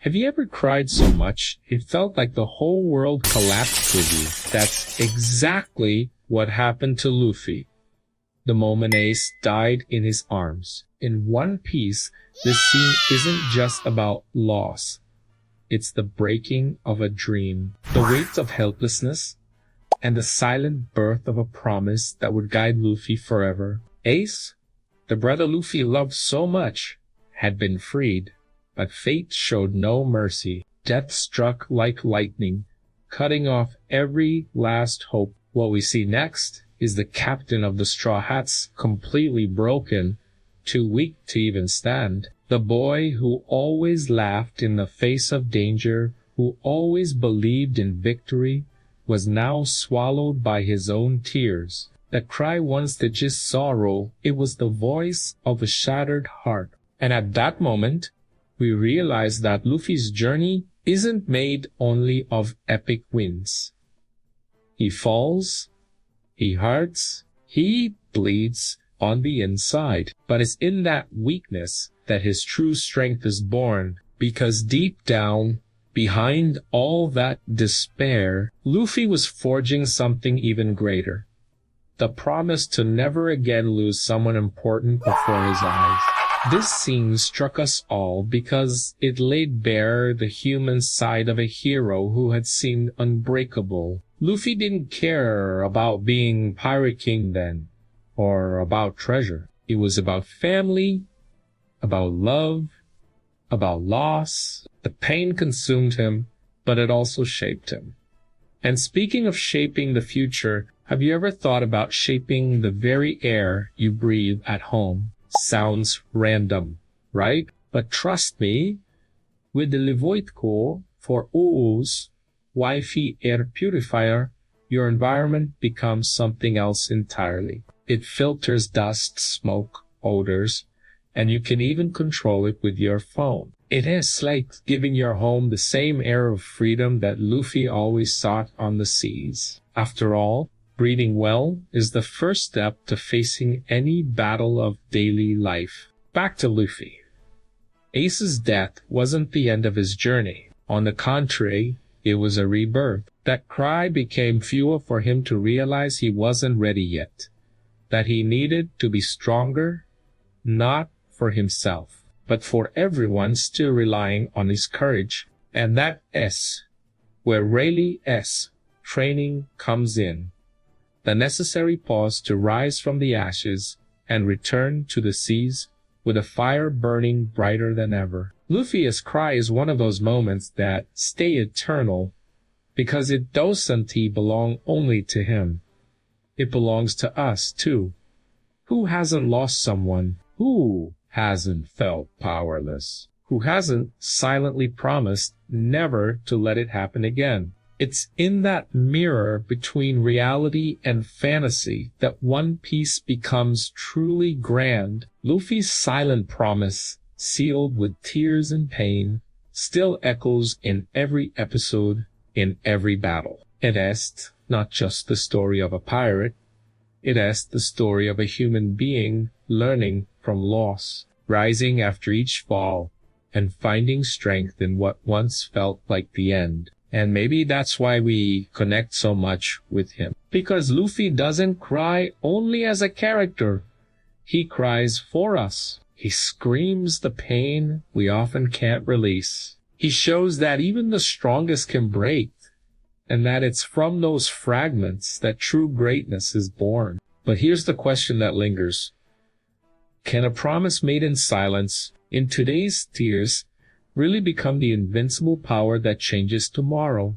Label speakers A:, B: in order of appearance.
A: Have you ever cried so much it felt like the whole world collapsed with you? That's exactly what happened to Luffy the moment Ace died in his arms. In One Piece, this scene isn't just about loss. It's the breaking of a dream, the weight of helplessness, and the silent birth of a promise that would guide Luffy forever. Ace, the brother Luffy loved so much, had been freed, but fate showed no mercy. Death struck like lightning, cutting off every last hope. What we see next is the captain of the Straw Hats completely broken, too weak to even stand. The boy who always laughed in the face of danger, who always believed in victory, was now swallowed by his own tears. That cry once did just sorrow, it was the voice of a shattered heart. And at that moment, we realized that Luffy's journey isn't made only of epic wins. He falls, he hurts, he bleeds on the inside, but it's in that weakness that his true strength is born, because deep down, behind all that despair, Luffy was forging something even greater. The promise to never again lose someone important before his eyes. This scene struck us all because it laid bare the human side of a hero who had seemed unbreakable. Luffy didn't care about being Pirate King then, or about treasure. It was about family, about love, about loss. The pain consumed him, but it also shaped him. And speaking of shaping the future, have you ever thought about shaping the very air you breathe at home? Sounds random, right? But trust me, with the Levoitko for OO's Wi-Fi air purifier, your environment becomes something else entirely. It filters dust, smoke, odors, and you can even control it with your phone. It is like giving your home the same air of freedom that Luffy always sought on the seas. After all, breathing well is the first step to facing any battle of daily life. Back to Luffy. Ace's death wasn't the end of his journey. On the contrary, it was a rebirth. That cry became fuel for him to realize he wasn't ready yet, that he needed to be stronger, not for himself, but for everyone still relying on his courage. And that S, where Rayleigh's training comes in, the necessary pause to rise from the ashes and return to the seas with a fire burning brighter than ever. Luffy's cry is one of those moments that stay eternal because it doesn't belong only to him. It belongs to us too. Who hasn't lost someone? Who hasn't felt powerless? Who hasn't silently promised never to let it happen again? It's in that mirror between reality and fantasy that One Piece becomes truly grand. Luffy's silent promise, sealed with tears and pain, still echoes in every episode, in every battle. It is not just the story of a pirate, it is the story of a human being learning from loss, rising after each fall, and finding strength in what once felt like the end. And maybe that's why we connect so much with him. Because Luffy doesn't cry only as a character. He cries for us. He screams the pain we often can't release. He shows that even the strongest can break, and that it's from those fragments that true greatness is born. But here's the question that lingers. Can a promise made in silence, in today's tears, really become the invincible power that changes tomorrow?